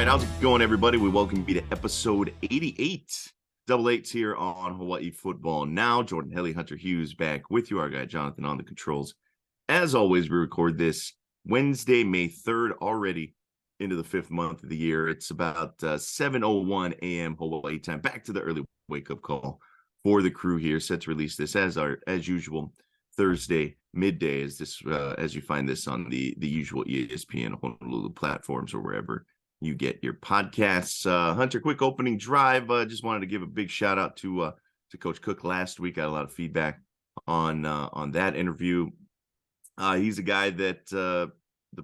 how's it going, everybody? We welcome you to episode 88. Double eights here on Hawaii Football Now. Jordan Helly, Hunter Hughes back with you. Our guy Jonathan on the controls. As always, we record this Wednesday, May 3rd, already into the fifth month of the year. It's about 7:01 a.m. Hawaii time. Back to the early wake-up call for the crew here. Set to release this as usual Thursday midday, as you find this on the usual ESPN Honolulu platforms or wherever you get your podcasts. Hunter, quick opening drive. Just wanted to give a big shout out to Coach Cook last week. Got a lot of feedback on that interview. He's a guy that the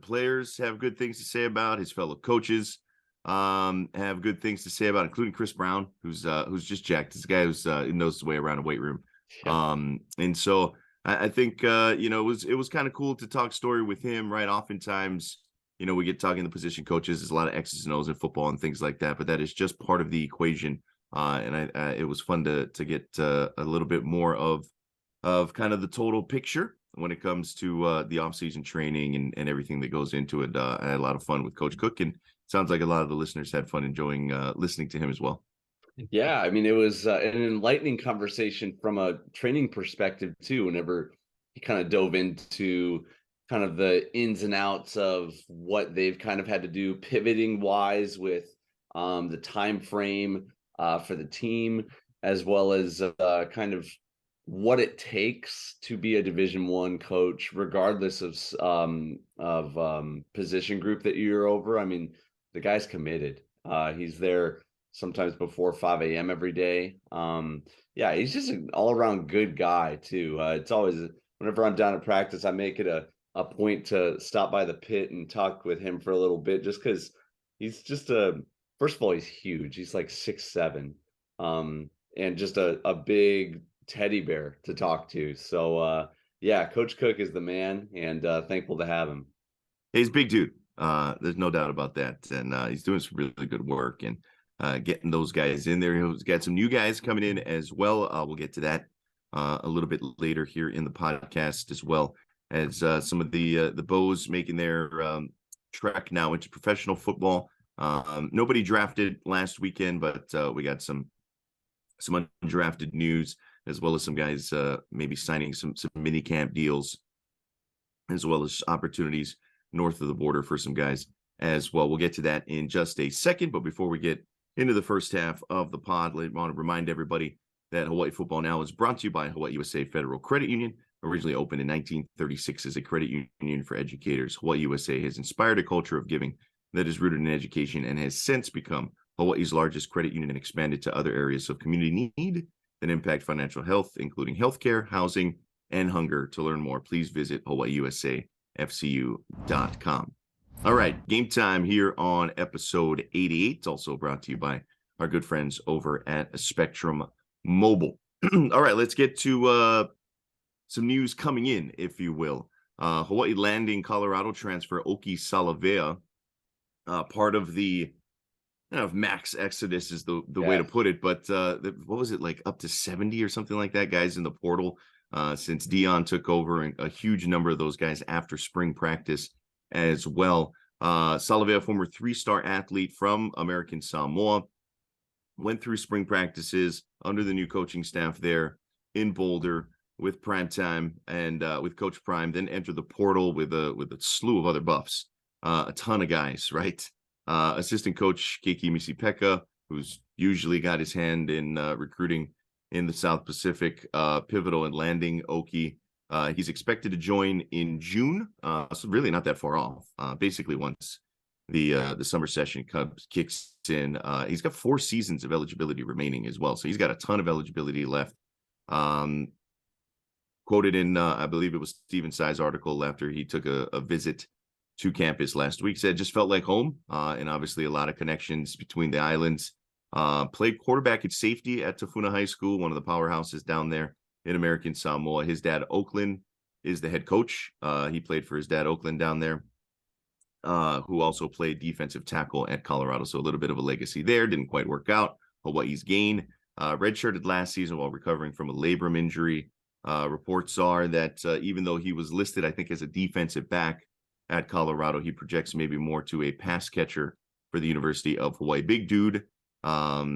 players have good things to say about. His fellow coaches have good things to say about, including Chris Brown, who's just jacked. This guy who knows his way around a weight room. Yep. And so I think it was kind of cool to talk story with him. Right, oftentimes, we get talking to position coaches. There's a lot of X's and O's in football and things like that, but that is just part of the equation. And it was fun to get a little bit more of kind of the total picture when it comes to the offseason training and everything that goes into it. I had a lot of fun with Coach Cook, and it sounds like a lot of the listeners had fun enjoying listening to him as well. Yeah, I mean, it was an enlightening conversation from a training perspective too, whenever he kind of dove into kind of the ins and outs of what they've kind of had to do pivoting wise with the time frame for the team, as well as kind of what it takes to be a Division I coach, regardless of position group that you're over. I mean, the guy's committed. He's there sometimes before 5 a.m. every day. Yeah, he's just an all-around good guy too. It's always, whenever I'm down at practice, I make it a point to stop by the pit and talk with him for a little bit, just because he's just first of all, he's huge. He's like 6'7", and just a big teddy bear to talk to. So yeah, Coach Cook is the man, and thankful to have him. He's a big dude. There's no doubt about that. And he's doing some really good work and getting those guys in there. He's got some new guys coming in as well. We'll get to that a little bit later here in the podcast, as well as some of the Bows making their trek now into professional football. Nobody drafted last weekend, but we got some undrafted news, as well as some guys maybe signing some mini camp deals, as well as opportunities north of the border for some guys as well. We'll get to that in just a second. But before we get into the first half of the pod, I want to remind everybody that Hawaii Football Now is brought to you by Hawaii USA Federal Credit Union. Originally opened in 1936 as a credit union for educators, Hawaii USA has inspired a culture of giving that is rooted in education and has since become Hawaii's largest credit union and expanded to other areas of community need that impact financial health, including healthcare, housing, and hunger. To learn more, please visit hawaiiusafcu.com. All right, game time here on episode 88. It's also brought to you by our good friends over at Spectrum Mobile. All right, let's get to some news coming in, if you will. Hawaii landing Colorado transfer Oakie Salavea, part of the max exodus is the way to put it, but what was it, like up to 70 or something like that guys in the portal since Dion took over, and a huge number of those guys after spring practice as well. Salavea, former 3-star athlete from American Samoa, went through spring practices under the new coaching staff there in Boulder with Primetime and with Coach Prime, then entered the portal with a slew of other buffs, a ton of guys, right? Assistant coach Keiki Misipeka, who's usually got his hand in recruiting in the South Pacific, pivotal in landing Oakie. He's expected to join in June, so really not that far off. Basically, once the summer session kicks in, he's got 4 seasons of eligibility remaining as well, so he's got a ton of eligibility left. Quoted in, I believe it was Steven Tsai's article after he took a visit to campus last week, said just felt like home, and obviously a lot of connections between the islands. Played quarterback at safety at Tafuna High School, one of the powerhouses down there in American Samoa. His dad, Oakland, is the head coach. He played for his dad, Oakland, down there, who also played defensive tackle at Colorado. So a little bit of a legacy there. Didn't quite work out. Hawaii's gain. Redshirted last season while recovering from a labrum injury. Reports are that even though he was listed, I think, as a defensive back at Colorado, he projects maybe more to a pass catcher for the University of Hawaii. Big dude, about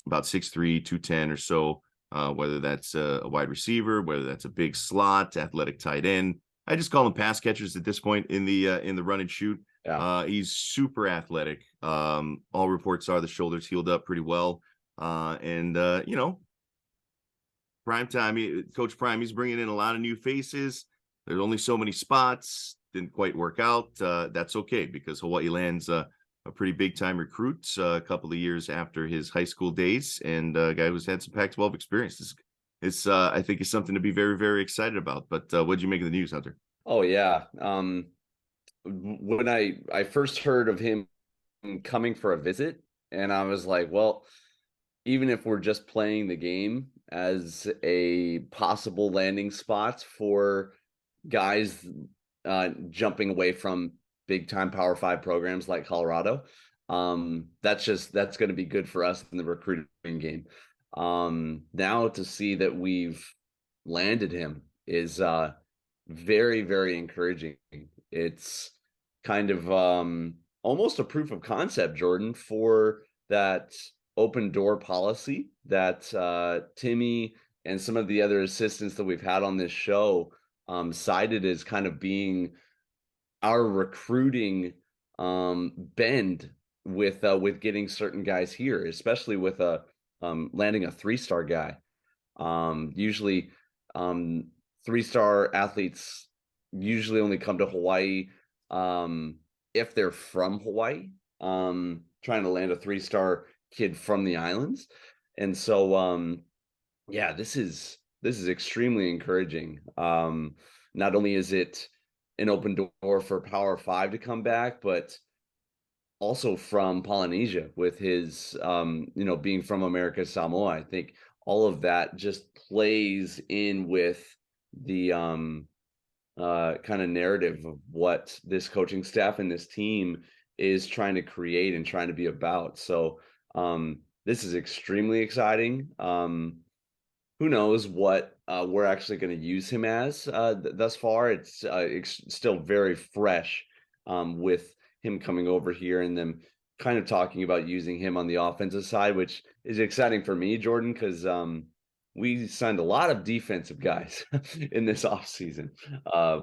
6'3", 210 or so. Whether that's a wide receiver, whether that's a big slot, athletic tight end. I just call them pass catchers at this point in the run and shoot. Yeah. He's super athletic. All reports are the shoulders healed up pretty well. And Prime time, Coach Prime, he's bringing in a lot of new faces. There's only so many spots. Didn't quite work out. That's okay because Hawaii lands a pretty big time recruit a couple of years after his high school days, and a guy who's had some Pac-12 experience. It's I think is something to be very, very excited about. But what did you make of the news, Hunter? Oh yeah. When I first heard of him coming for a visit, and I was like, well, even if we're just playing the game as a possible landing spot for guys jumping away from big time Power 5 programs like Colorado, that's going to be good for us in the recruiting game. Now to see that we've landed him is very, very encouraging. It's kind of almost a proof of concept, Jordan, for that open door policy that Timmy and some of the other assistants that we've had on this show cited as kind of being our recruiting bend with getting certain guys here, especially with landing a 3-star guy. Usually 3-star athletes usually only come to Hawaii if they're from Hawaii, trying to land a 3-star kid from the islands. And so yeah, this is extremely encouraging. Not only is it an open door for Power 5 to come back, but also from Polynesia with his being from America Samoa. I think all of that just plays in with the kind of narrative of what this coaching staff and this team is trying to create and trying to be about. So this is extremely exciting. Who knows what we're actually going to use him as thus far. It's still very fresh with him coming over here and them kind of talking about using him on the offensive side, which is exciting for me, Jordan, because we signed a lot of defensive guys in this offseason,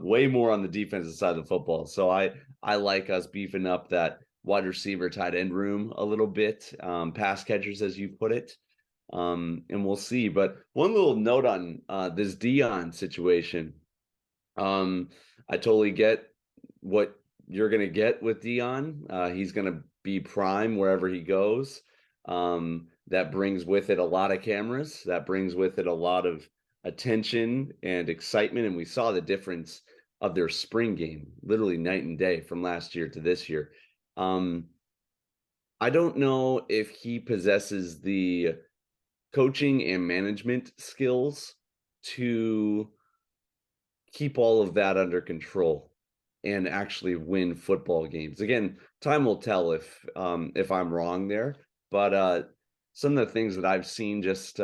way more on the defensive side of the football. So I like us beefing up that wide receiver tight end room a little bit, pass catchers, as you put it. And we'll see. But one little note on this Dion situation. I totally get what you're going to get with Dion. He's going to be prime wherever he goes. That brings with it a lot of cameras. That brings with it a lot of attention and excitement. And we saw the difference of their spring game, literally night and day from last year to this year. I don't know if he possesses the coaching and management skills to keep all of that under control and actually win football games. Again, time will tell if I'm wrong there, but some of the things that I've seen, just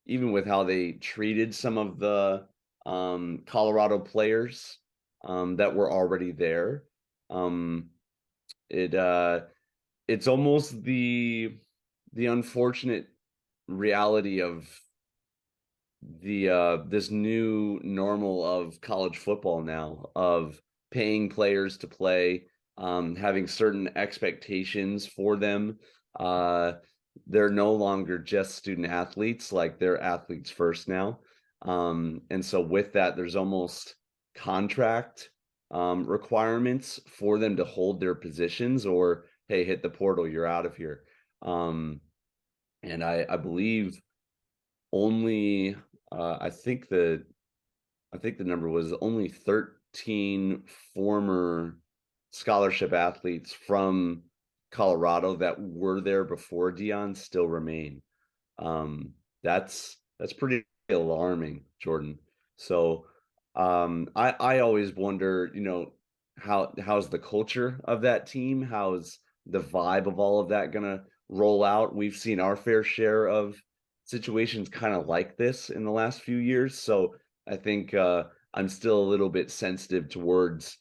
even with how they treated some of the Colorado players that were already there, it's almost the unfortunate reality of the this new normal of college football now, of paying players to play, having certain expectations for them. They're no longer just student athletes, like they're athletes first now. And so with that, there's almost contract requirements for them to hold their positions, or hey, hit the portal, you're out of here. And I believe only I think the number was only 13 former scholarship athletes from Colorado that were there before Dion still remain. That's pretty alarming, Jordan. So I always wonder, how's the culture of that team? How's the vibe of all of that gonna roll out? We've seen our fair share of situations kind of like this in the last few years. So I think I'm still a little bit sensitive towards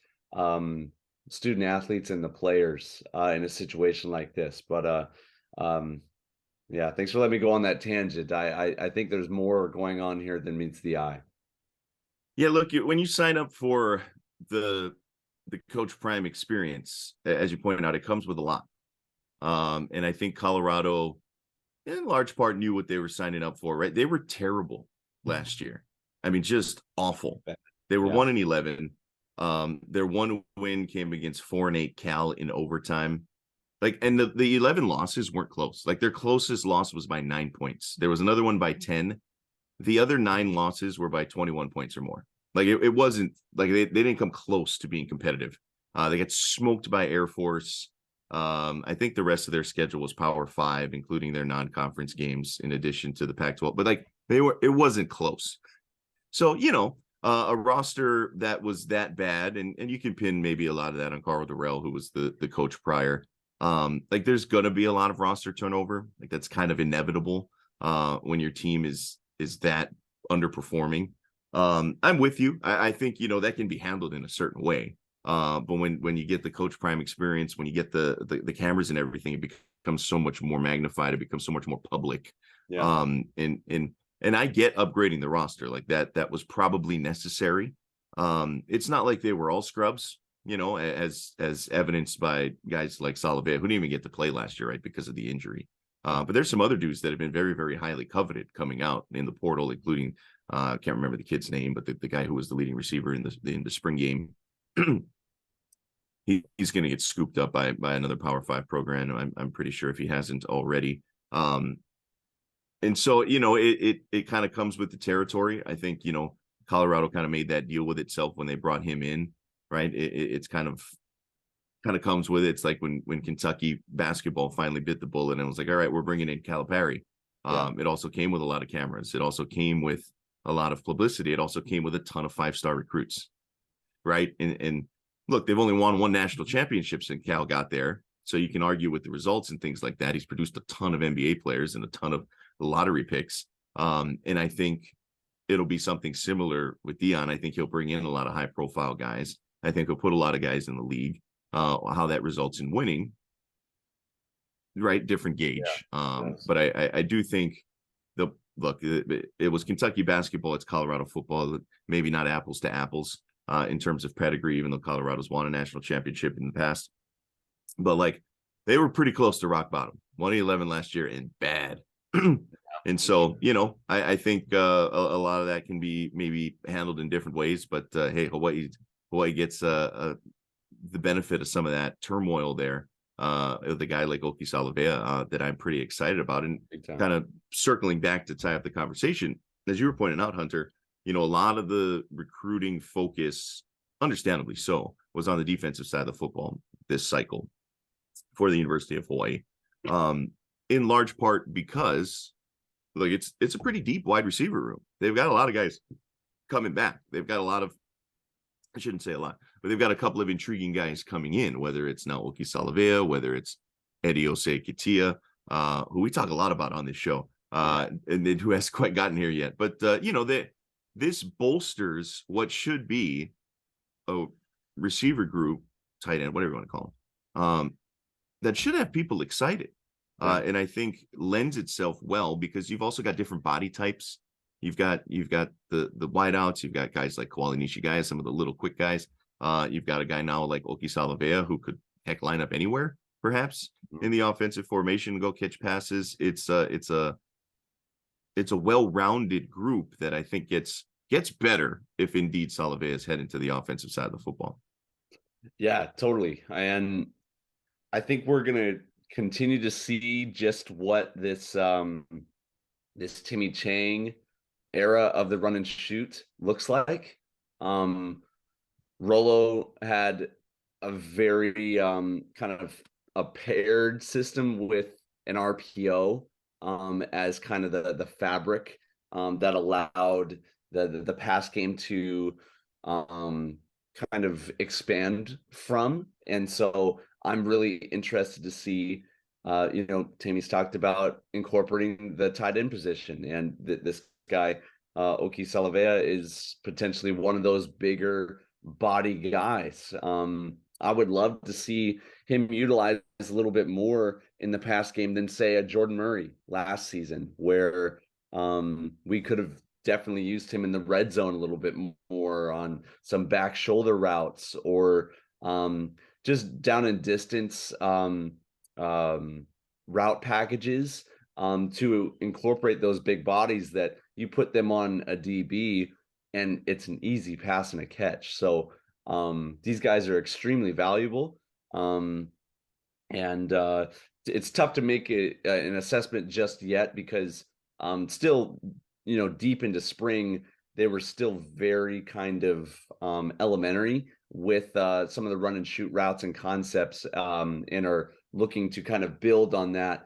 student athletes and the players in a situation like this. But um, yeah, thanks for letting me go on that tangent. I think there's more going on here than meets the eye. Yeah, look, when you sign up for the Coach Prime experience, as you pointed out, it comes with a lot. And I think Colorado, in large part, knew what they were signing up for. Right? They were terrible last year. I mean, just awful. They were Yeah, 1-11. Their one win came against 4-8 Cal in overtime. Like, and the 11 losses weren't close. Like, their closest loss was by 9 points. There was another one by 10. The other 9 losses were by 21 points or more. Like, it wasn't like they didn't come close to being competitive. They got smoked by Air Force. I think the rest of their schedule was Power Five, including their non-conference games, in addition to the Pac-12. But like, it wasn't close. So, a roster that was that bad, and you can pin maybe a lot of that on Carl Durrell, who was the coach prior. Like, there's gonna be a lot of roster turnover. Like, that's kind of inevitable when your team is that underperforming. I'm with you. I think that can be handled in a certain way. But when you get the Coach Prime experience, when you get the cameras and everything, it becomes so much more magnified. It becomes so much more public. yeah, And I get upgrading the roster like that. That was probably necessary. It's not like they were all scrubs, as evidenced by guys like Salavea, who didn't even get to play last year, right, because of the injury. But there's some other dudes that have been very, very highly coveted coming out in the portal, including I can't remember the kid's name, but the guy who was the leading receiver in the spring game. He's going to get scooped up by another Power Five program. I'm pretty sure, if he hasn't already. And so, it kind of comes with the territory. I think, Colorado kind of made that deal with itself when they brought him in, right? It's kind of comes with it. It's like when Kentucky basketball finally bit the bullet and was like, all right, we're bringing in Calipari. yeah, It also came with a lot of cameras. It also came with a lot of publicity. It also came with a ton of 5-star recruits, right? And look, they've only won one national championship since Cal got there. So you can argue with the results and things like that. He's produced a ton of NBA players and a ton of lottery picks. And I think it'll be something similar with Dion. I think he'll bring in a lot of high profile guys. I think he'll put a lot of guys in the league. How that results in winning, right? Different gauge. yes. But I do think it was Kentucky basketball. It's Colorado football. Maybe not apples to apples in terms of pedigree, even though Colorado's won a national championship in the past. But like, they were pretty close to rock bottom. 1-11 last year and bad. And so, I think a lot of that can be maybe handled in different ways. But hey, Hawaii gets the benefit of some of that turmoil there with a guy like Oakie Salavea that I'm pretty excited about. And kind of circling back to tie up the conversation, as you were pointing out, Hunter, a lot of the recruiting focus, understandably so, was on the defensive side of the football this cycle for the University of Hawaii, in large part because like it's a pretty deep wide receiver room. They've got a lot of guys coming back. They've got a lot of, I shouldn't say a lot, but they've got a couple of intriguing guys coming in, whether it's now Oakie Salavea, whether it's Eddie Osei Katia, who we talk a lot about on this show, and then who hasn't quite gotten here yet. But, this bolsters what should be a receiver group, tight end, whatever you want to call them, that should have people excited. And I think lends itself well because you've also got different body types. You've got the wideouts. You've got guys like Kawali Nishigai, some of the little quick guys. You've got a guy now like Oakie Salavea who could heck line up anywhere, perhaps in the offensive formation, go catch passes. It's a well-rounded group that I think gets better if indeed Salavea is heading to the offensive side of the football. Yeah, totally. And I think we're gonna continue to see just what this Timmy Chang era of the run and shoot looks like. Rolo had a very kind of a paired system with an RPO as kind of the fabric that allowed the pass game to kind of expand from. And so I'm really interested to see, Tammy's talked about incorporating the tight end position, and this guy, Oakie Salavea, is potentially one of those bigger body guys. I would love to see him utilized a little bit more in the pass game than say a Jordan Murray last season, where we could have definitely used him in the red zone a little bit more on some back shoulder routes or just down and distance route packages to incorporate those big bodies that you put them on a DB and it's an easy pass and a catch. So these guys are extremely valuable. And it's tough to make an assessment just yet because still, deep into spring, they were still very kind of elementary with some of the run and shoot routes and concepts and are looking to kind of build on that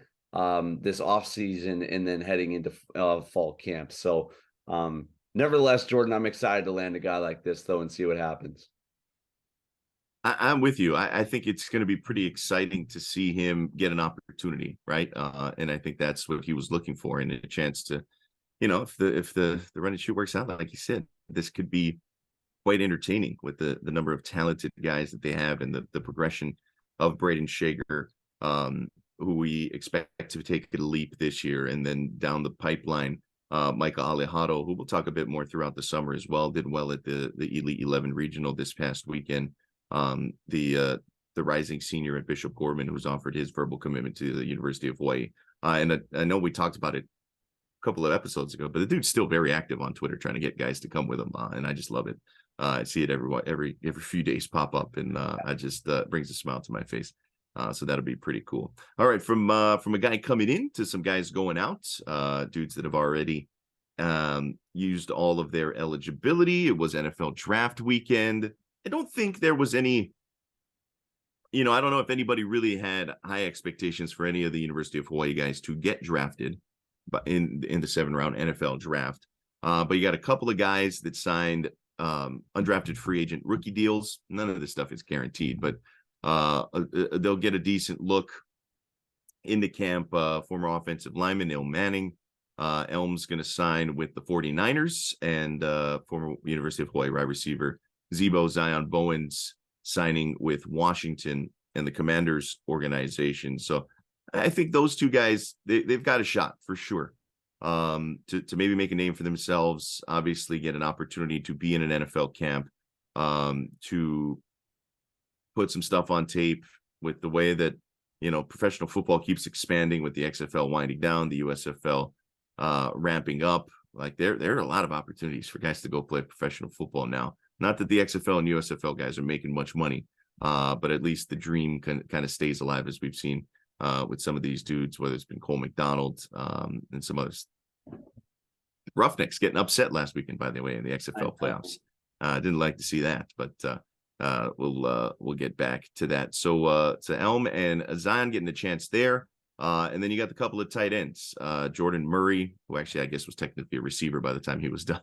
this off season and then heading into fall camp. So nevertheless, Jordan, I'm excited to land a guy like this though and see what happens. I'm with you. I think it's going to be pretty exciting to see him get an opportunity, right? And I think that's what he was looking for, and a chance to, if the run and shoot works out, like you said, this could be quite entertaining with the number of talented guys that they have and the progression of Braden Shager, who we expect to take a leap this year, and then down the pipeline, Michael Alejado, who we'll talk a bit more throughout the summer as well, did well at the Elite 11 regional this past weekend. The rising senior at Bishop Gorman, who's offered his verbal commitment to the University of Hawaii. And I know we talked about it a couple of episodes ago, but the dude's still very active on Twitter trying to get guys to come with him. And I just love it. I see it every few days pop up, and I just brings a smile to my face. So that'll be pretty cool. All right, from a guy coming in to some guys going out, dudes that have already used all of their eligibility. It was NFL draft weekend. I don't think there was any, I don't know if anybody really had high expectations for any of the University of Hawaii guys to get drafted in the 7th-round NFL draft. But you got a couple of guys that signed undrafted free agent rookie deals. None of this stuff is guaranteed, but they'll get a decent look into camp. Former offensive lineman Elm Manning. Elm's going to sign with the 49ers, and former University of Hawaii wide receiver Zebo Zion Bowens signing with Washington and the Commanders organization. So I think those two guys, they've got a shot for sure to maybe make a name for themselves, obviously get an opportunity to be in an NFL camp, to put some stuff on tape with the way that, professional football keeps expanding with the XFL winding down, the USFL ramping up. Like there are a lot of opportunities for guys to go play professional football now. Not that the XFL and USFL guys are making much money, but at least the dream kind of stays alive, as we've seen with some of these dudes, whether it's been Cole McDonald and some others. Roughnecks getting upset last weekend, by the way, in the XFL playoffs. Didn't like to see that, but we'll get back to that. So Elm and Zion getting a chance there. And then you got the couple of tight ends, Jordan Murray, who actually I guess was technically a receiver by the time he was done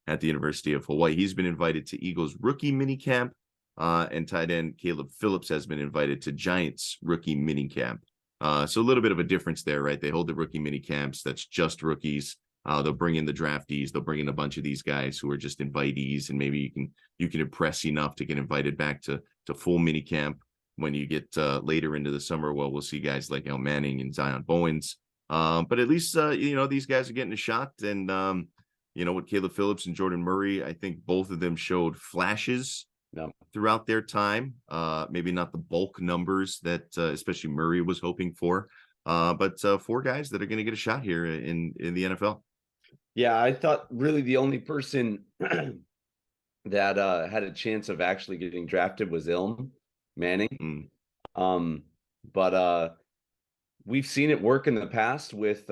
at the University of Hawaii. He's been invited to Eagles rookie minicamp, and tight end Caleb Phillips has been invited to Giants rookie minicamp. So a little bit of a difference there, right? They hold the rookie minicamps. That's just rookies. They'll bring in the draftees. They'll bring in a bunch of these guys who are just invitees, and maybe you can impress enough to get invited back to full minicamp when you get later into the summer. Well, we'll see guys like El Manning and Zion Bowens. But at least these guys are getting a shot, and with Caleb Phillips and Jordan Murray, I think both of them showed flashes throughout their time. Maybe not the bulk numbers that especially Murray was hoping for, but 4 guys that are going to get a shot here in the NFL. Yeah, I thought really the only person that had a chance of actually getting drafted was Ilm Manning. But we've seen it work in the past with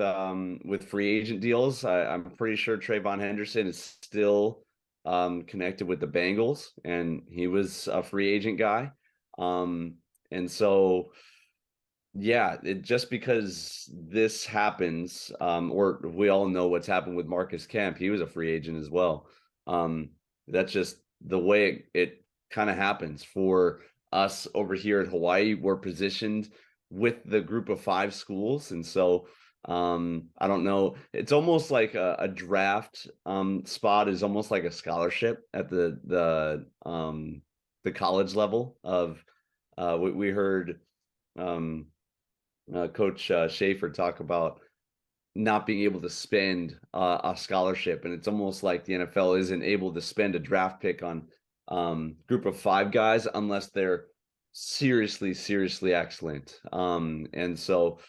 free agent deals. I'm pretty sure Trayvon Henderson is still connected with the Bengals, and he was a free agent guy. And so, yeah, just because this happens, or we all know what's happened with Marcus Kemp, he was a free agent as well. That's just the way it kind of happens for us over here at Hawaii. We're positioned with the group of 5 schools, and so I don't know, it's almost like a draft spot is almost like a scholarship at the college level of We heard um, Coach Schaefer talk about not being able to spend a scholarship, and it's almost like the NFL isn't able to spend a draft pick on group of 5 guys unless they're seriously excellent. And so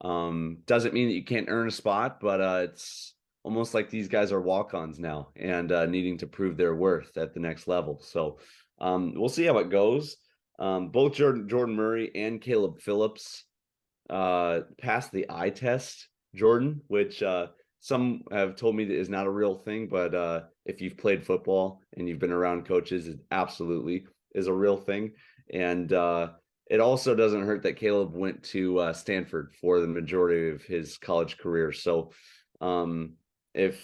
doesn't mean that you can't earn a spot, but it's almost like these guys are walk-ons now and needing to prove their worth at the next level. So we'll see how it goes. Both Jordan Murray and Caleb Phillips passed the eye test, Jordan, which some have told me that is not a real thing, but if you've played football and you've been around coaches, it absolutely is a real thing. And it also doesn't hurt that Caleb went to Stanford for the majority of his college career. So if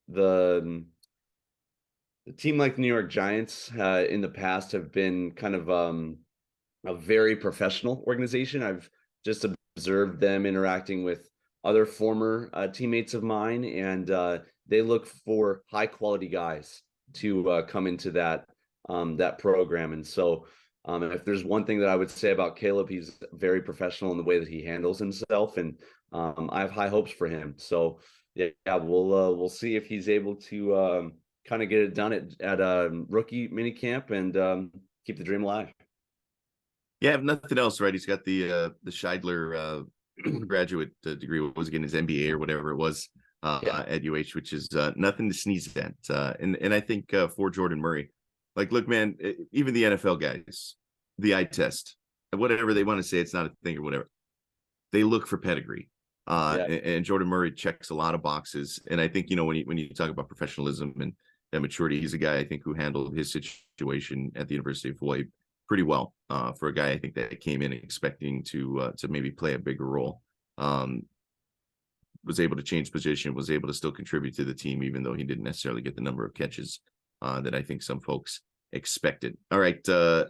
the team like the New York Giants in the past have been kind of a very professional organization. I've just observed them interacting with other former teammates of mine, and they look for high quality guys to come into that program. And so, if there's one thing that I would say about Caleb, he's very professional in the way that he handles himself, and I have high hopes for him. So, yeah, we'll see if he's able to kind of get it done at rookie minicamp and keep the dream alive. Yeah, if nothing else, right? He's got the Scheidler graduate degree. What was again his MBA or whatever it was at UH, which is nothing to sneeze at. And I think for Jordan Murray, like, look, man, even the NFL guys, the eye test, whatever they want to say, it's not a thing or whatever. They look for pedigree. And Jordan Murray checks a lot of boxes. And I think, when you talk about professionalism and maturity, he's a guy I think who handled his situation at the University of Hawaii pretty well for a guy I think that came in expecting to maybe play a bigger role. Was able to change position, was able to still contribute to the team, even though he didn't necessarily get the number of catches that I think some folks expected. All right,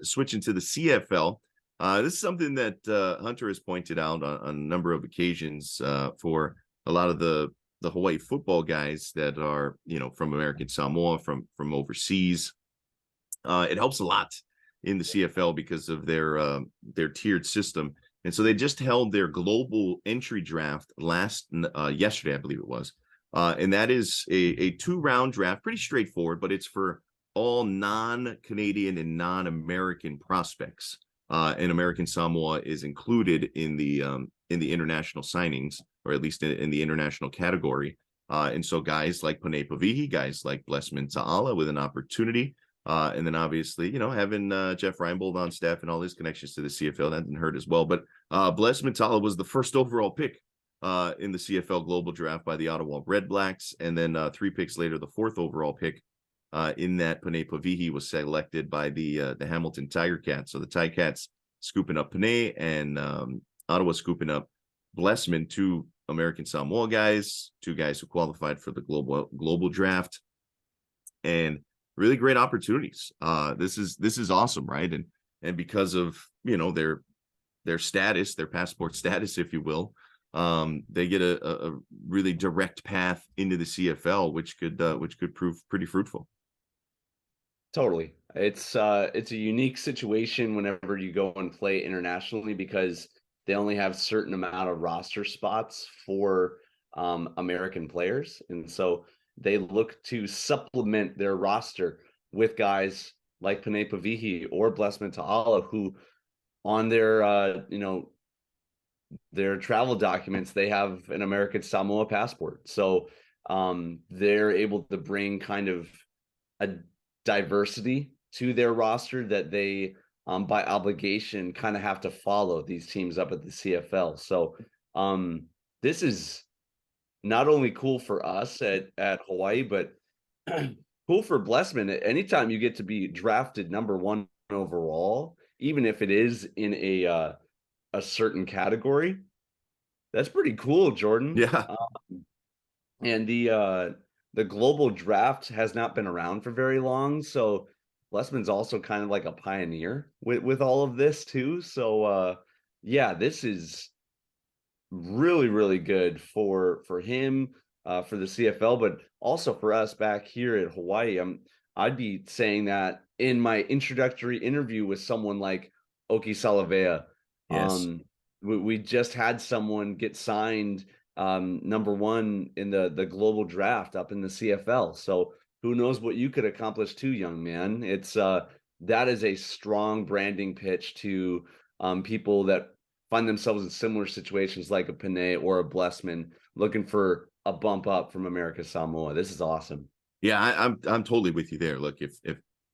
switching to the CFL. This is something that Hunter has pointed out on a number of occasions for a lot of the Hawaii football guys that are, from American Samoa, from overseas. It helps a lot in the CFL because of their tiered system. And so they just held their global entry draft yesterday, I believe it was. And that is a 2-round draft, pretty straightforward, but it's for all non-Canadian and non-American prospects. And American Samoa is included in the international signings, or at least in the international category. And so guys like Panay Pavihi, guys like Blessman Ta'ala with an opportunity. And then obviously, having Jeff Reinbold on staff and all his connections to the CFL, that didn't hurt as well. But Blessman Ta'ala was the first overall pick in the CFL Global Draft by the Ottawa Red Blacks. And then 3 picks later, the 4th overall pick in that Panay Pavihi was selected by the Hamilton Tiger Cats. So the Tiger Cats scooping up Panay and Ottawa scooping up Blessman, 2 American Samoa guys, 2 guys who qualified for the global draft. And really great opportunities. This is awesome, right? And because of their status, their passport status, if you will, they get a really direct path into the CFL, which could prove pretty fruitful. Totally. It's a unique situation whenever you go and play internationally because they only have certain amount of roster spots for American players, and so they look to supplement their roster with guys like Panay Pavihi or Blessman Ta'ala, who on their travel documents, they have an American Samoa passport. So they're able to bring kind of a diversity to their roster that they, by obligation, kind of have to follow these teams up at the CFL. So this is not only cool for us at Hawaii, but cool for Blessman. Anytime you get to be drafted number 1 overall, even if it is in a certain category, that's pretty cool, Jordan. Yeah. And the global draft has not been around for very long, so Blessman's also kind of like a pioneer with all of this too. So yeah, this is really good for him, for the CFL, but also for us back here at Hawaii. I'd be saying that in my introductory interview with someone like Oakie Salavea. Yes. We just had someone get signed number one in the global draft up in the CFL. So who knows what you could accomplish too, young man. It's that is a strong branding pitch to people that find themselves in similar situations like a Panay or a Blessman looking for a bump up from America Samoa. This is awesome. Yeah, I'm totally with you there. Look, if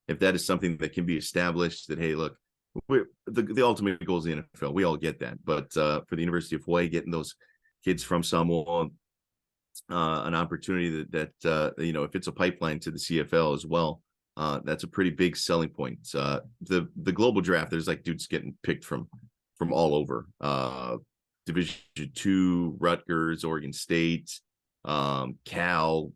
that is something that can be established, that hey, look, the ultimate goal is the NFL. We all get that, but for the University of Hawaii, getting those kids from Samoa an opportunity that if it's a pipeline to the CFL as well, that's a pretty big selling point. The global draft, there's like dudes getting picked from all over. Division two, Rutgers, Oregon State, Cal,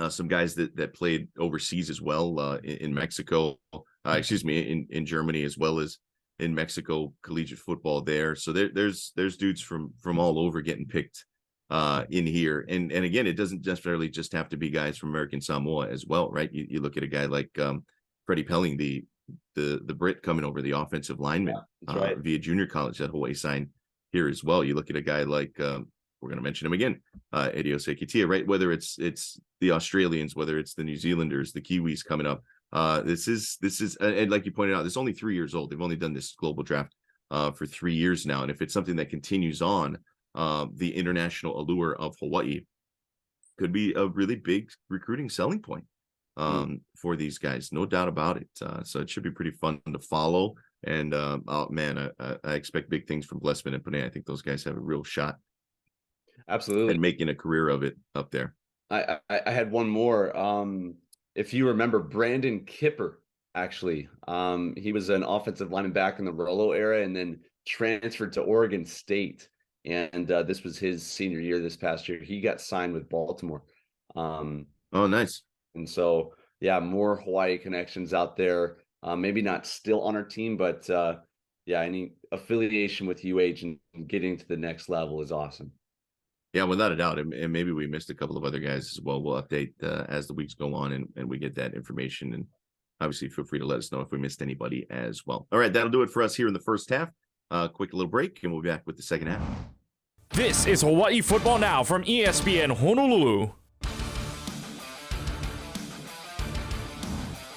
some guys that played overseas as well, in Mexico, excuse me, in Germany, as well as in Mexico, collegiate football there. So there's dudes from all over getting picked in here. And again, it doesn't necessarily just have to be guys from American Samoa as well, right? You look at a guy like Freddie Pelling, the Brit coming over, the offensive lineman, Right. via junior college that Hawaii signed here as well. You look at a guy like we're going to mention him again, Eddie Osekitia, right? Whether it's the Australians, whether it's the New Zealanders, the Kiwis coming up. This is and like you pointed out, this is only 3 years old. They've only done this global draft for 3 years now, and if it's something that continues on, the international allure of Hawaii could be a really big recruiting selling point for these guys, no doubt about it. So it should be pretty fun to follow. And oh man, I expect big things from Blessman and Panay. I think those guys have a real shot Absolutely. and making a career of it up there. I had one more. If you remember Brandon Kipper, actually, he was an offensive lineman back in the Rolo era and then transferred to Oregon State. And this was his senior year this past year. He got signed with Baltimore. Oh, nice. And so, yeah, more Hawaii connections out there. Maybe not still on our team, but yeah, any affiliation with UH and getting to the next level is awesome. Yeah, without a doubt. And maybe we missed a couple of other guys as well. We'll update as the weeks go on and we get that information. And obviously, feel free to let us know if we missed anybody as well. All right, that'll do it for us here in the first half. Quick little break, and we'll be back with the second half. This is Hawaii Football Now from ESPN Honolulu.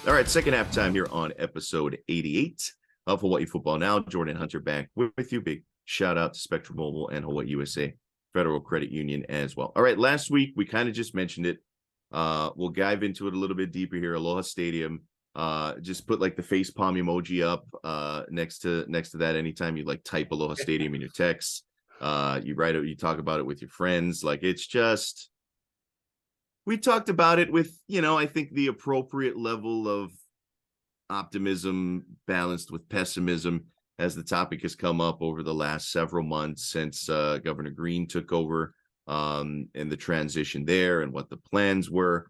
All right, second half time here on episode 88 of Hawaii Football Now. Jordan Hunter back with you. Big shout out to Spectrum Mobile and Hawaii USA Federal Credit Union as well. All right, last week we kind of just mentioned it. We'll dive into it a little bit deeper here. Aloha Stadium. Just put like the face palm emoji up next to that anytime you like type Aloha Stadium in your text. You write it, you talk about it with your friends. Like, it's just, we talked about it with, I think the appropriate level of optimism balanced with pessimism as the topic has come up over the last several months since Governor Green took over, and the transition there and what the plans were.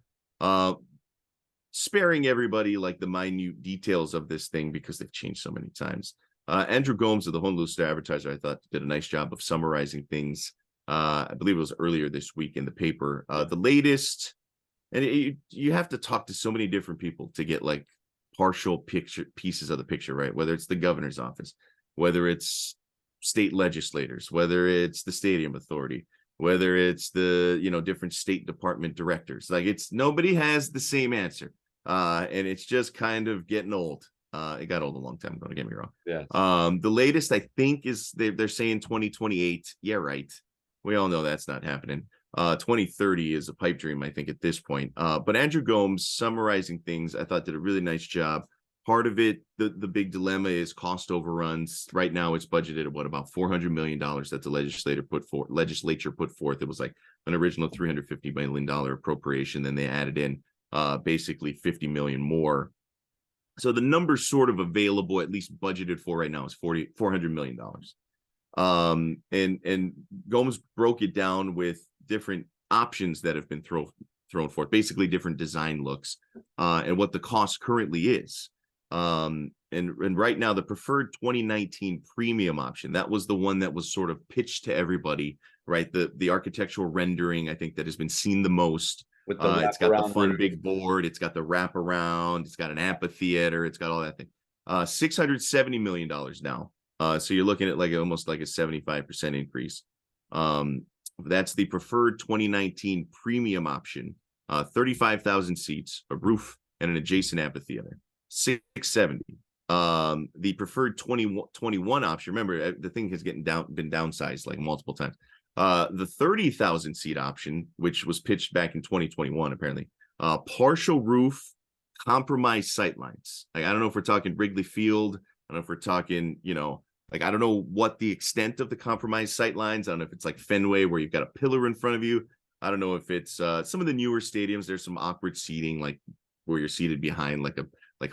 Sparing everybody like the minute details of this thing because they've changed so many times. Andrew Gomes of the Honolulu Star Advertiser, I thought, did a nice job of summarizing things. I believe it was earlier this week in the paper. The latest, and you have to talk to so many different people to get like partial pieces of the picture, right? Whether it's the governor's office, whether it's state legislators, whether it's the stadium authority, whether it's the different state department directors. Like, it's nobody has the same answer, and it's just kind of getting old. It got old a long time ago, don't get me wrong. Yeah. The latest, I think, is they're saying 2028. Yeah, right. We all know that's not happening. 2030 is a pipe dream, I think, at this point. But Andrew Gomes summarizing things, I thought, did a really nice job. Part of it, the big dilemma is cost overruns. Right now, it's budgeted at about $400 million that the legislature put forth. It was like an original $350 million appropriation. Then they added in basically $50 million more. So the number's sort of available, at least budgeted for right now, is $400 million. And Gomes broke it down with different options that have been thrown forth, basically different design looks, and what the cost currently is. And right now, the preferred 2019 premium option, that was the one that was sort of pitched to everybody, right? The architectural rendering, I think, that has been seen the most, with the It's got the wraparound fun roof. big board. It's got the wraparound. It's got an amphitheater. It's got all that thing. $670 million now. So you're looking at like almost like a 75% increase. That's the preferred 2019 premium option. 35,000 seats, a roof, and an adjacent amphitheater. 670. The preferred 2021 option. Remember, the thing has been downsized like multiple times. The 30,000 seat option, which was pitched back in 2021, apparently. Partial roof, compromised sightlines. Like, I don't know if we're talking Wrigley Field. I don't know if we're talking, like, I don't know what the extent of the compromised sightlines. I don't know if it's like Fenway where you've got a pillar in front of you. I don't know if it's some of the newer stadiums. There's some awkward seating, like where you're seated behind like a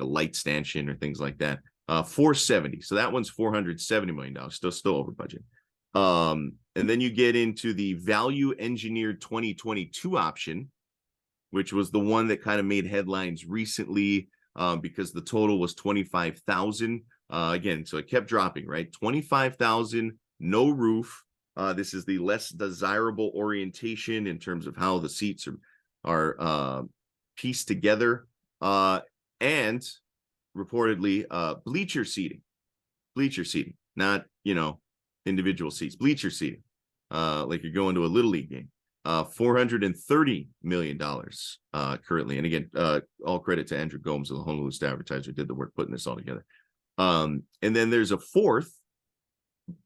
light stanchion or things like that. 470. So that one's $470 million. Still over budget. And then you get into the value engineered 2022 option, which was the one that kind of made headlines recently because the total was 25,000. Again, so it kept dropping, right? 25,000, no roof. This is the less desirable orientation in terms of how the seats are pieced together. And reportedly bleacher seating, not, individual seats, bleacher seating, like you're going to a little league game. $430 million currently. And again, all credit to Andrew Gomes of the Honolulu Star Advertiser, did the work putting this all together. And then there's a fourth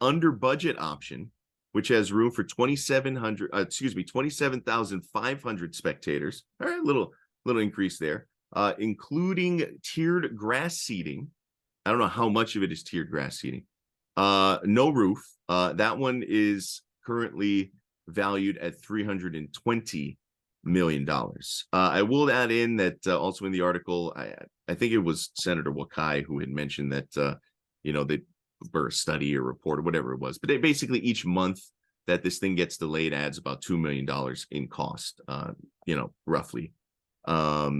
under budget option, which has room for 27,500 spectators. All right, little increase there, including tiered grass seating. I don't know how much of it is tiered grass seating. No roof. That one is currently valued at $320 million. I will add in that also in the article, I think it was Senator Wakai who had mentioned that, that for a study or report or whatever it was, but they basically each month that this thing gets delayed adds about $2 million in cost, roughly. I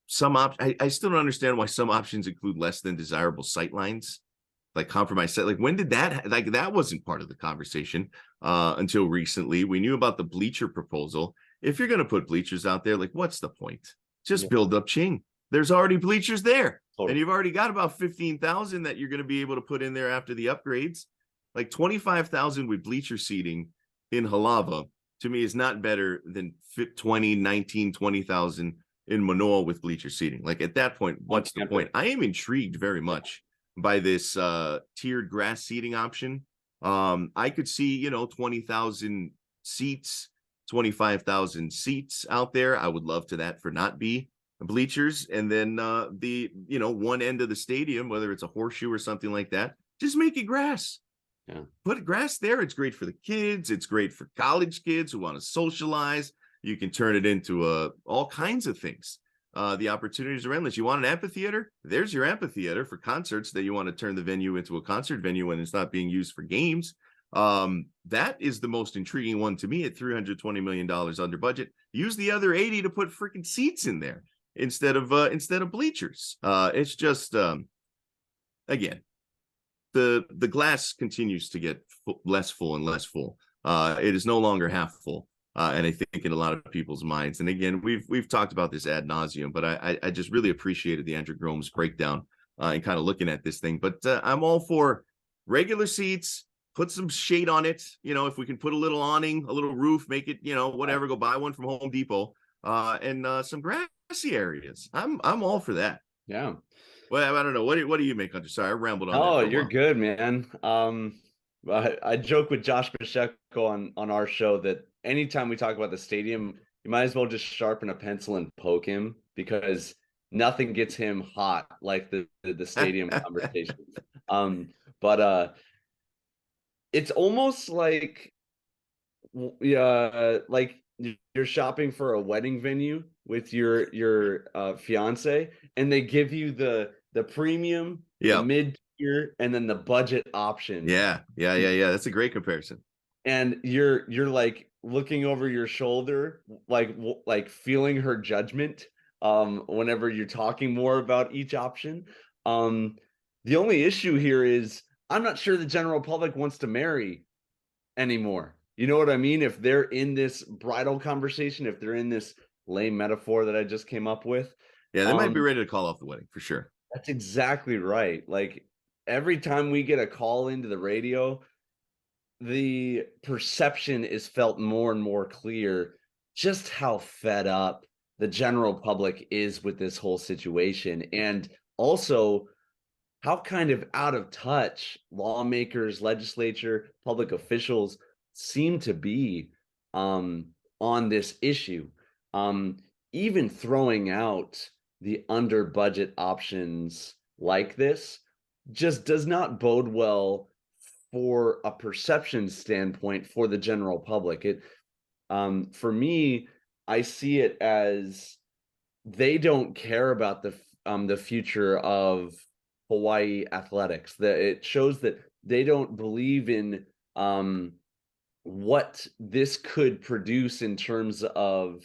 still don't understand why some options include less than desirable sightlines, like compromised set. Like, when did that wasn't part of the conversation until recently. We knew about the bleacher proposal. If you're going to put bleachers out there, like, what's the point? Just build up Ching. There's already bleachers there. Totally. And you've already got about 15,000 that you're going to be able to put in there after the upgrades. Like 25,000 with bleacher seating in Halava, to me, is not better than 20,000 in Manoa with bleacher seating. Like, at that point, what's the point? I am intrigued very much by this tiered grass seating option. I could see, 20,000 seats, 25,000 seats out there. I would love to that for not be bleachers. And then the, one end of the stadium, whether it's a horseshoe or something like that, just make it grass. Yeah. Put grass there. It's great for the kids. It's great for college kids who want to socialize. You can turn it into all kinds of things. The opportunities are endless. You want an amphitheater? There's your amphitheater for concerts that you want to turn the venue into a concert venue when it's not being used for games. That is the most intriguing one to me at $320 million under budget. Use the other 80 to put freaking seats in there instead of bleachers. It's just, again, the glass continues to get less full and less full. It is no longer half full. And I think in a lot of people's minds, and again, we've talked about this ad nauseum, but I just really appreciated the Andrew Gomes breakdown and kind of looking at this thing. But I'm all for regular seats, put some shade on it. If we can put a little awning, a little roof, make it, whatever, go buy one from Home Depot, and some grassy areas. I'm all for that. Yeah. Well, I don't know. What do you make, Hunter? Sorry, I rambled on. Oh, you're good, man. I joke with Josh Pacheco on our show that anytime we talk about the stadium, you might as well just sharpen a pencil and poke him, because nothing gets him hot like the stadium conversations. But it's almost like like you're shopping for a wedding venue with your fiance, and they give you the premium, the mid-tier, and then the budget option. Yeah. That's a great comparison. And you're like looking over your shoulder, like feeling her judgment whenever you're talking more about each option. The only issue here is I'm not sure the general public wants to marry anymore. You know what I mean? If they're in this bridal conversation, if they're in this lame metaphor that I just came up with, Yeah, they might be ready to call off the wedding for sure. that's exactly right. Like every time we get a call into the radio, the perception is felt more and more clear just how fed up the general public is with this whole situation. And also how kind of out of touch lawmakers, legislature, public officials seem to be um, on this issue. Um, Even throwing out the under budget options like this just does not bode well for a perception standpoint for the general public. For me, I see it as they don't care about the future of Hawaii athletics. That it shows that they don't believe in what this could produce in terms of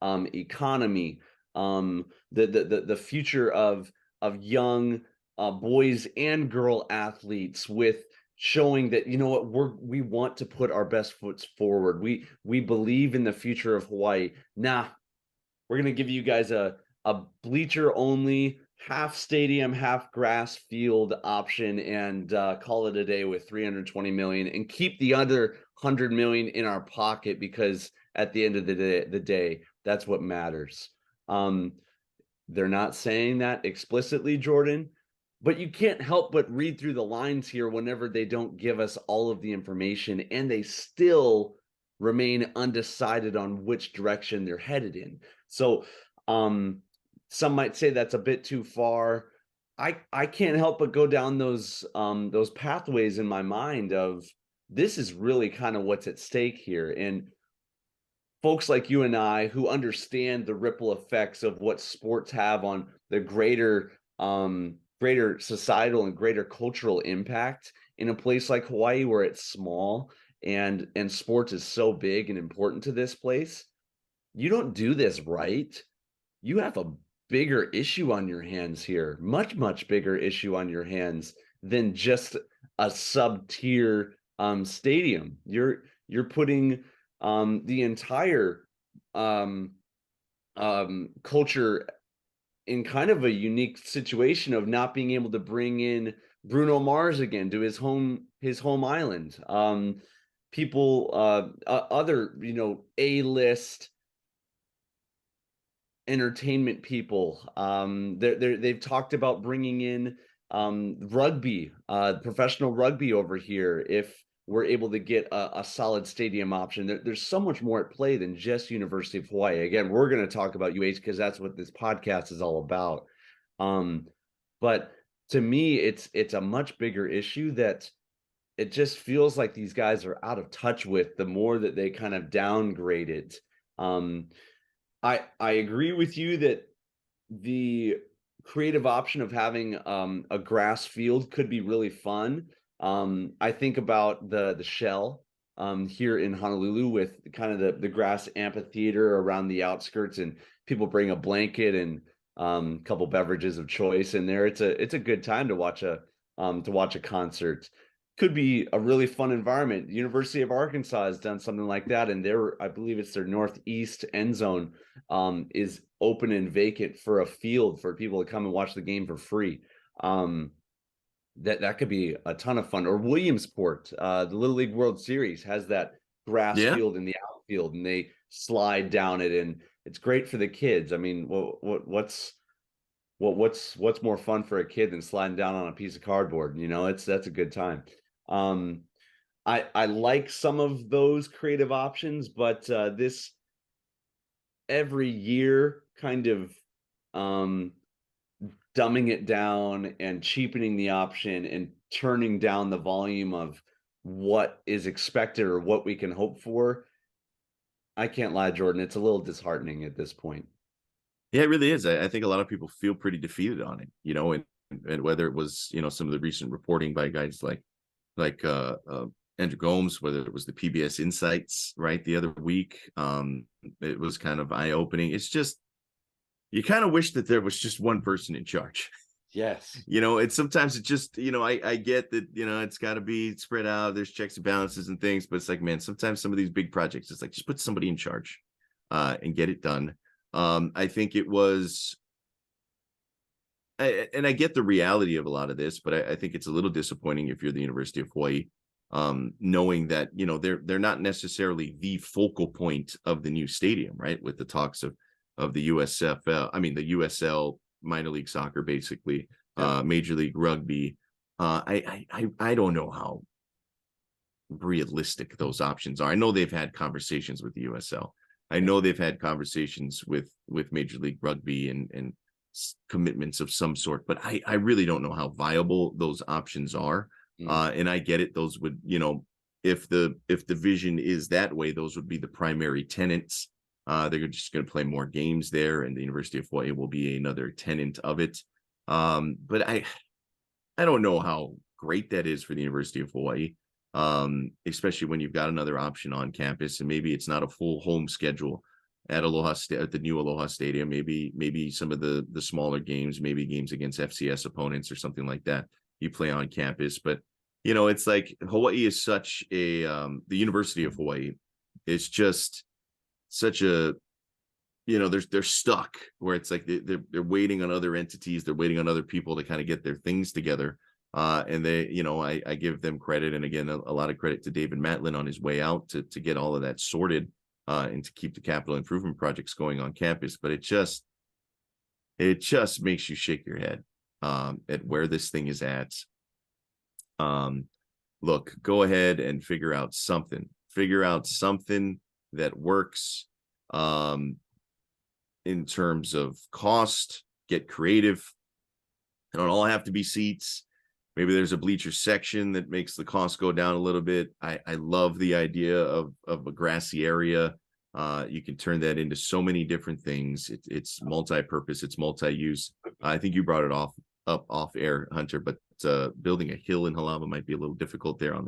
economy, the future of young boys and girl athletes, with showing that, you know what, we want to put our best foot forward. We believe in the future of Hawaii. Nah, we're gonna give you guys a bleacher only, half stadium, half grass field option, and call it a day with 320 million, and keep the other 100 million in our pocket, because at the end of the day, that's what matters. Um, they're not saying that explicitly, Jordan, but you can't help but read through the lines here whenever they don't give us all of the information, and they still remain undecided on which direction they're headed in. So, some might say that's a bit too far. I can't help but go down those pathways in my mind of this is really kind of what's at stake here. And folks like you and I who understand the ripple effects of what sports have on the greater societal and greater cultural impact in a place like Hawaii, where it's small and sports is so big and important to this place. You don't do this right, you have a bigger issue on your hands here, much bigger issue on your hands than just a sub-tier stadium. You're putting the entire um, culture in kind of a unique situation of not being able to bring in Bruno Mars again to his home island. People, other, A-list entertainment people. They've talked about bringing in rugby, professional rugby over here if we're able to get a solid stadium option. There's so much more at play than just University of Hawaii. Again, we're going to talk about UH because that's what this podcast is all about. But to me, it's a much bigger issue that it just feels like these guys are out of touch with the more that they kind of downgrade it. I agree with you that the creative option of having a grass field could be really fun. I think about the Shell here in Honolulu with kind of the grass amphitheater around the outskirts, and people bring a blanket and a couple beverages of choice in there. It's a good time to watch a concert. Could be a really fun environment. University of Arkansas has done something like that, and I believe it's their northeast end zone is open and vacant for a field for people to come and watch the game for free. That could be a ton of fun. Or Williamsport, the Little League World Series has that grass field in the outfield, and they slide down it, and it's great for the kids. I mean, what's more fun for a kid than sliding down on a piece of cardboard? That's a good time. I like some of those creative options, but this every year kind of dumbing it down and cheapening the option and turning down the volume of what is expected or what we can hope for. I can't lie, Jordan, it's a little disheartening at this point. Yeah, it really is. I think a lot of people feel pretty defeated on it, and whether it was, some of the recent reporting by guys like Andrew Gomes, whether it was the PBS Insights, right, the other week, it was kind of eye-opening. It's just, you kind of wish that there was just one person in charge, Yes. It's sometimes it just, I get that, it's got to be spread out. There's checks and balances and things, but it's like, man, sometimes some of these big projects, it's like, just put somebody in charge and get it done. I think it was, and I get the reality of a lot of this, but I think it's a little disappointing if you're the University of Hawaii, knowing that, they're not necessarily the focal point of the new stadium, right? With the talks of the the USL minor league soccer, basically, Major League Rugby. I don't know how realistic those options are. I know they've had conversations with the USL. I know they've had conversations with Major League Rugby and commitments of some sort, but I really don't know how viable those options are. And I get it. Those would, if the vision is that way, those would be the primary tenants. They're just going to play more games there, and the University of Hawaii will be another tenant of it. But I don't know how great that is for the University of Hawaii, especially when you've got another option on campus, and maybe it's not a full home schedule at at the new Aloha Stadium. Maybe some of the smaller games, maybe games against FCS opponents or something like that, you play on campus. But it's like Hawaii is such a the University of Hawaii is just such a they're stuck where it's like they're waiting on other entities, they're waiting on other people to kind of get their things together. And they, I give them credit, and again, a lot of credit to David Matlin on his way out to get all of that sorted and to keep the capital improvement projects going on campus. But it just makes you shake your head at where this thing is at. Look, go ahead and figure out something that works in terms of cost. Get creative. It don't all have to be seats. Maybe there's a bleacher section that makes the cost go down a little bit. I love the idea of a grassy area. You can turn that into so many different things. It's multi-purpose. It's multi-use. I think you brought it off air, Hunter, but building a hill in Halama might be a little difficult there on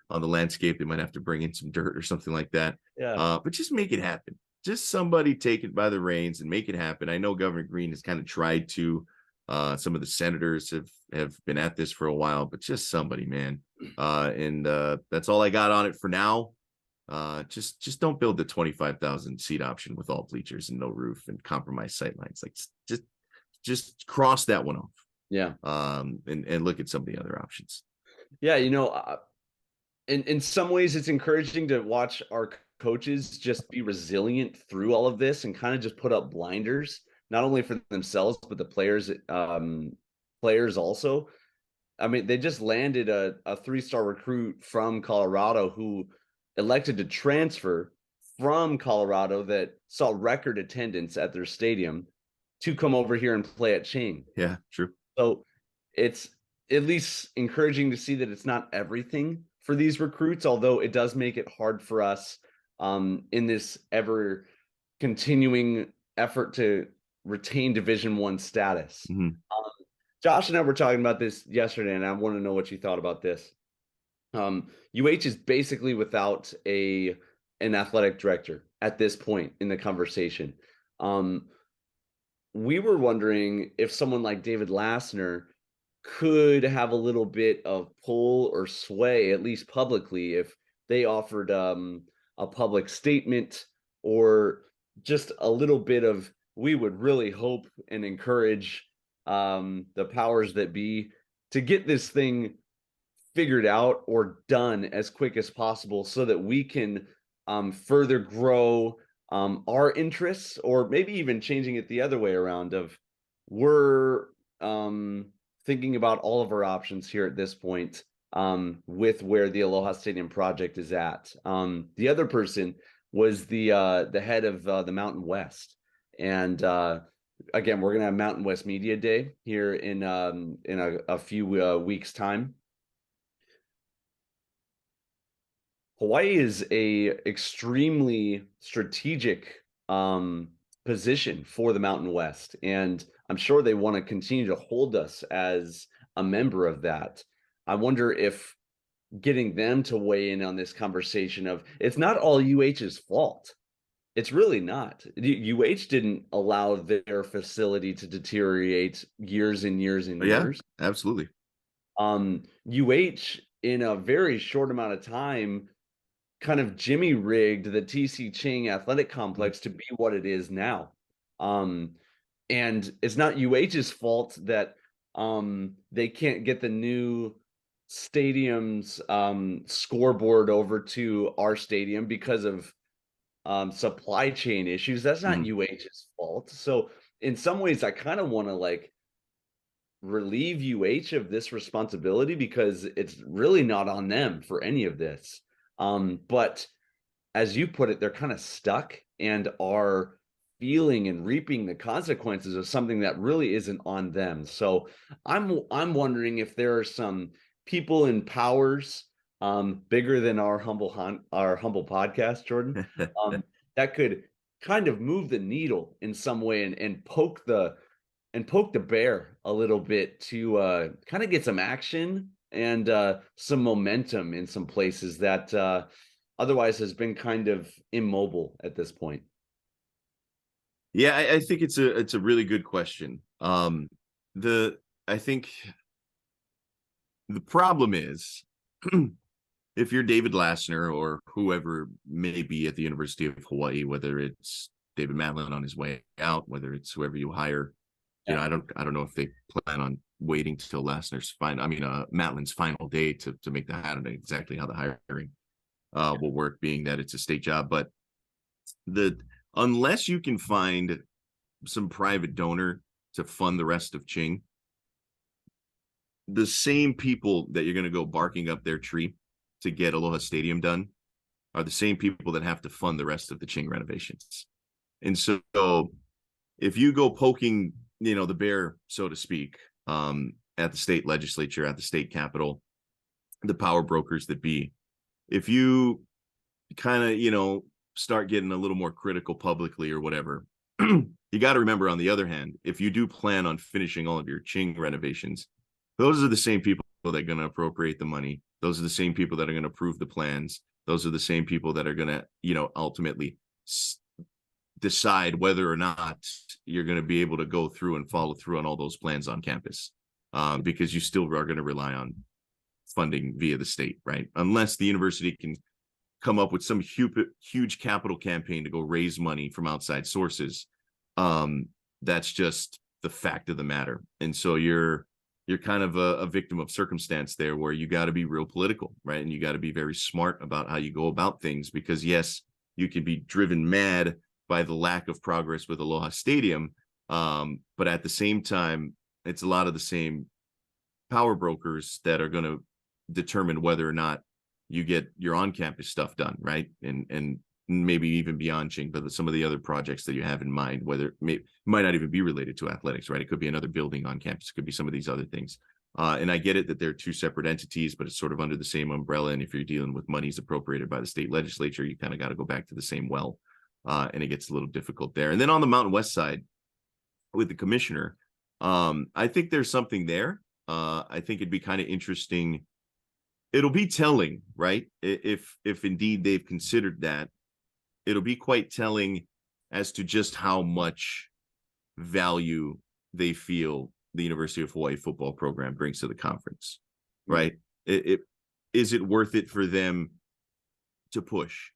the landscape. They might have to bring in some dirt or something like that. But just make it happen. Just somebody take it by the reins and make it happen. I know Governor Green has kind of tried to. Some of the senators have been at this for a while, but just somebody, man. And that's all I got on it for now. Just don't build the 25,000 seat option with all bleachers and no roof and compromised sightlines. Like just cross that one off. Yeah. And look at some of the other options. Yeah, in some ways it's encouraging to watch our coaches just be resilient through all of this and kind of just put up blinders, not only for themselves, but the players also. I mean, they just landed a 3-star recruit from Colorado who elected to transfer from Colorado that saw record attendance at their stadium to come over here and play at Chain. Yeah, true. So it's at least encouraging to see that it's not everything for these recruits, although it does make it hard for us in this ever continuing effort to retain Division I status. Mm-hmm. Josh and I were talking about this yesterday, and I want to know what you thought about this. UH is basically without an athletic director at this point in the conversation. We were wondering if someone like David Lassner could have a little bit of pull or sway, at least publicly, if they offered a public statement or just a little bit of, we would really hope and encourage the powers that be to get this thing figured out or done as quick as possible so that we can further grow our interests, or maybe even changing it the other way around of we're thinking about all of our options here at this point with where the Aloha Stadium project is at. The other person was the head of the Mountain West. And again, we're going to have Mountain West Media Day here in a few weeks' time. Hawaii is a extremely strategic position for the Mountain West, and I'm sure they want to continue to hold us as a member of that. I wonder if getting them to weigh in on this conversation of it's not all UH's fault. It's really not. UH didn't allow their facility to deteriorate years and years and Yeah, years. absolutely. UH in a very short amount of time kind of Jimmy rigged the TC Ching athletic complex to be what it is now. And it's not UH's fault that they can't get the new stadium's scoreboard over to our stadium because of supply chain issues. That's not Mhm. UH's fault. So in some ways I kind of want to like relieve UH of this responsibility because it's really not on them for any of this. But as you put it, they're kind of stuck and are feeling and reaping the consequences of something that really isn't on them. So I'm wondering if there are some people in powers bigger than our humble podcast, Jordan, um, that could kind of move the needle in some way and poke the bear a little bit to kind of get some action and some momentum in some places that otherwise has been kind of immobile at this point. Yeah, I think it's a really good question. The I think the problem is if you're David Lassner or whoever may be at the University of Hawaii, whether it's David Matlin on his way out, whether it's whoever you hire, Yeah. I don't know if they plan on waiting till Matlin's final day to make that. I don't know exactly how the hiring will work, being that it's a state job, but the unless you can find some private donor to fund the rest of Ching, the same people that you're going to go barking up their tree to get Aloha Stadium done are the same people that have to fund the rest of the Ching renovations. And so if you go poking, the bear, so to speak, at the state legislature, at the state capitol, the power brokers that be, if you kind of, start getting a little more critical publicly or whatever, you got to remember, on the other hand, if you do plan on finishing all of your Ching renovations, those are the same people that are going to appropriate the money. Those are the same people that are going to approve the plans. Those are the same people that are going to, ultimately decide whether or not you're going to be able to go through and follow through on all those plans on campus, because you still are going to rely on funding via the state, right? Unless the university can come up with some huge capital campaign to go raise money from outside sources. That's just the fact of the matter. And so you're kind of a victim of circumstance there, where you got to be real political, right? And you got to be very smart about how you go about things, because yes, you can be driven mad by the lack of progress with Aloha Stadium. But at the same time, it's a lot of the same power brokers that are going to determine whether or not you get your on-campus stuff done, right? And maybe even beyond Ching, but some of the other projects that you have in mind, whether it might not even be related to athletics, right? It could be another building on campus. It could be some of these other things. And I get it that they're two separate entities, but it's sort of under the same umbrella. And if you're dealing with monies appropriated by the state legislature, you kind of got to go back to the same well. And it gets a little difficult there. And then on the Mountain West side with the commissioner, I think there's something there. I think it'd be kind of interesting. It'll be telling, right? If indeed they've considered that, it'll be quite telling as to just how much value they feel the University of Hawaii football program brings to the conference, right? Is it worth it for them to push?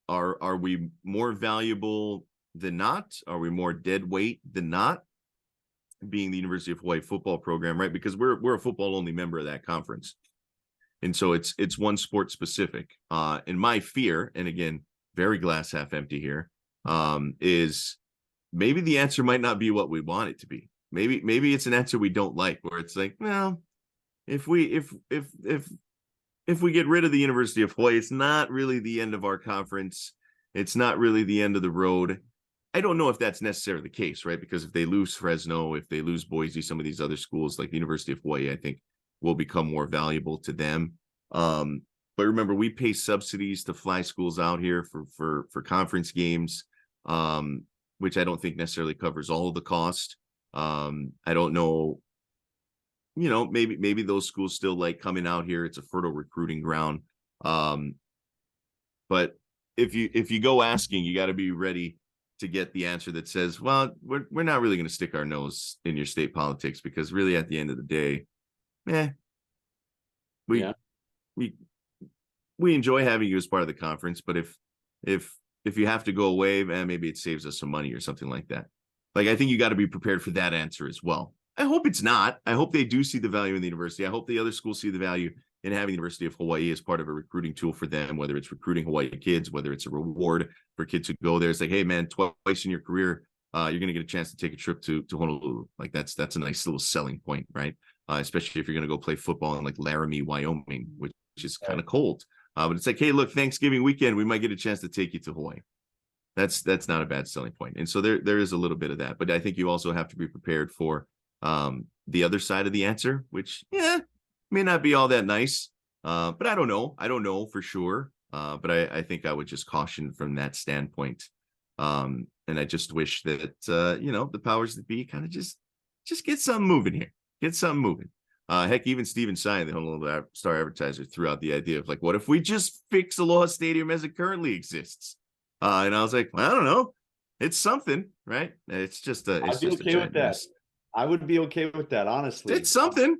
Are we more valuable than not? Are we more dead weight than not, being the University of Hawaii football program, right? Because we're a football only member of that conference. And so it's one sport specific. And my fear, and again, very glass half empty here, is maybe the answer might not be what we want it to be. Maybe it's an answer we don't like, where it's like, well, if we get rid of the University of Hawaii, it's not really the end of our conference. It's not really the end of the road. I don't know if that's necessarily the case, right? Because if they lose Fresno, if they lose Boise, some of these other schools like the University of Hawaii, I think will become more valuable to them. But remember, we pay subsidies to fly schools out here for conference games, which I don't think necessarily covers all of the cost. I don't know, maybe those schools still like coming out here. It's a fertile recruiting ground. But if you go asking, you got to be ready to get the answer that says, well, we're not really going to stick our nose in your state politics, because really at the end of the day, we we enjoy having you as part of the conference, but if you have to go away, maybe it saves us some money or something like that. Like, I think you got to be prepared for that answer as well. I hope it's not. I hope they do see the value in the university. I hope the other schools see the value in having the University of Hawaii as part of a recruiting tool for them, whether it's recruiting Hawaii kids, whether it's a reward for kids who go there. It's like, hey man, twice in your career, you're going to get a chance to take a trip to Honolulu. Like that's a nice little selling point, right? Especially if you're going to go play football in like Laramie, Wyoming, which is kind of cold. But it's like, hey, look, Thanksgiving weekend, we might get a chance to take you to Hawaii. That's not a bad selling point. And so there is a little bit of that. But I think you also have to be prepared for the other side of the answer, which may not be all that nice. But I don't know. I don't know for sure. But I think I would just caution from that standpoint. And I just wish that the powers that be kind of just get something moving here. Get something moving. Heck, even Steven Stein, the Honolulu Star Advertiser, threw out the idea of like, what if we just fix Aloha Stadium as it currently exists? And I was like, well, I don't know. It's something, right? It's just a. It's I'd be just okay with that. Mess. I would be okay with that, honestly. It's something.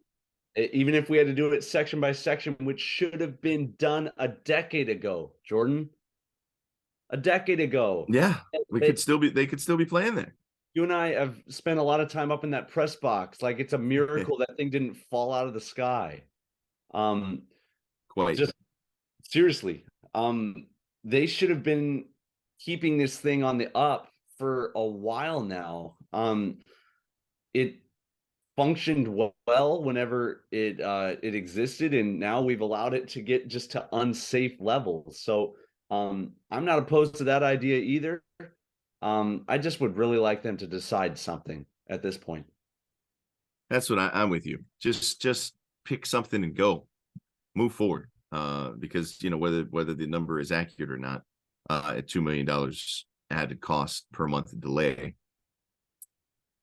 Even if we had to do it section by section, which should have been done a decade ago, Jordan. A decade ago. Yeah, they could still be playing there. You and I have spent a lot of time up in that press box. Like, it's a miracle that thing didn't fall out of the sky. Quite. Just seriously. They should have been keeping this thing on the up for a while now. It functioned well whenever it existed, and now we've allowed it to get just to unsafe levels. So I'm not opposed to that idea either. I just would really like them to decide something at this point. That's what I'm with you. Just pick something and go, move forward. Because whether the number is accurate or not, at $2 million added cost per month of delay,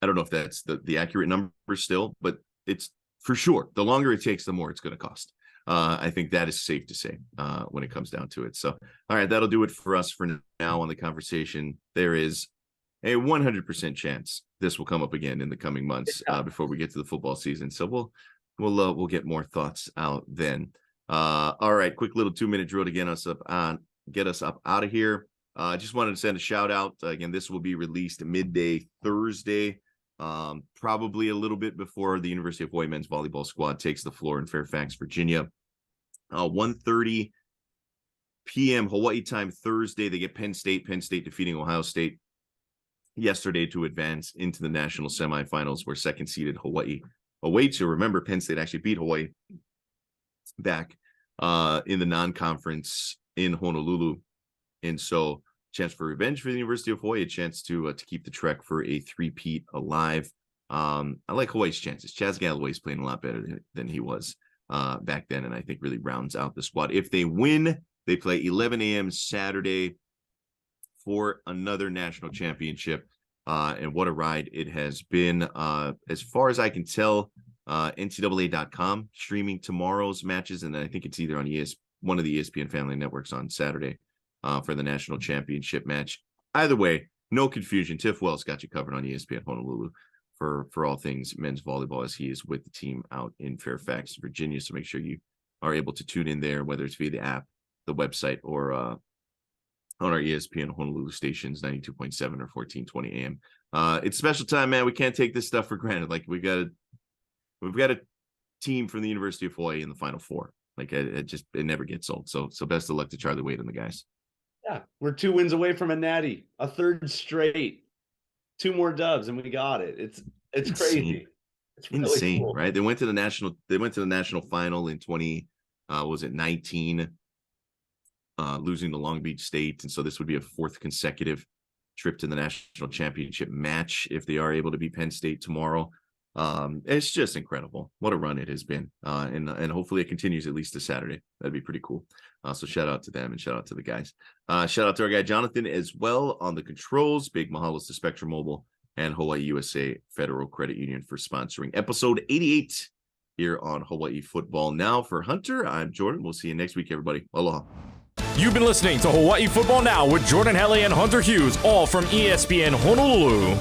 I don't know if that's the accurate number still, but it's for sure. The longer it takes, the more it's going to cost. I think that is safe to say when it comes down to it. So, all right, that'll do it for us for now on the conversation. There is a 100% chance this will come up again in the coming months before we get to the football season. So we'll get more thoughts out then. All right, quick little 2-minute drill to get us up out of here. I just wanted to send a shout out. Again, this will be released midday Thursday, probably a little bit before the University of Hawaii men's volleyball squad takes the floor in Fairfax, Virginia. 1:30 p.m. Hawaii time Thursday. They get Penn State defeating Ohio State yesterday to advance into the national semifinals, where second-seeded Hawaii awaits. So remember, Penn State actually beat Hawaii back in the non-conference in Honolulu. And so chance for revenge for the University of Hawaii, a chance to keep the trek for a three-peat alive. I like Hawaii's chances. Chaz Galloway's playing a lot better than he was back then, and I think really rounds out the squad. If they win, they play 11 a.m. Saturday for another national championship. And what a ride it has been. As far as I can tell, NCAA.com streaming tomorrow's matches, and I think it's either on one of the ESPN family networks on Saturday for the national championship match. Either way, no confusion. Tiff Wells got you covered on ESPN Honolulu for all things men's volleyball, as he is with the team out in Fairfax, Virginia. So make sure you are able to tune in there, whether it's via the app, the website, or on our ESPN Honolulu stations, 92.7 or 1420 AM. It's special time, man. We can't take this stuff for granted. Like, we've got a team from the University of Hawaii in the Final Four. Like, it never gets old. So best of luck to Charlie Wade and the guys. Yeah, we're 2 wins away from a natty, a third straight, 2 more dubs, and we got it. It's crazy. It's really insane, cool. Right? They went to the national final in 2019, losing to Long Beach State, and so this would be a 4th consecutive trip to the national championship match if they are able to beat Penn State tomorrow. It's just incredible what a run it has been, and hopefully it continues at least to Saturday. That'd be pretty cool. So shout out to them and shout out to the guys. Shout out to our guy Jonathan as well on the controls. Big mahalos to Spectrum Mobile and Hawaii USA Federal Credit Union for sponsoring episode 88 here on Hawaii Football Now. For Hunter, I'm Jordan. We'll see you next week, everybody. Aloha. You've been listening to Hawaii Football Now with Jordan Helly and Hunter Hughes, all from ESPN Honolulu.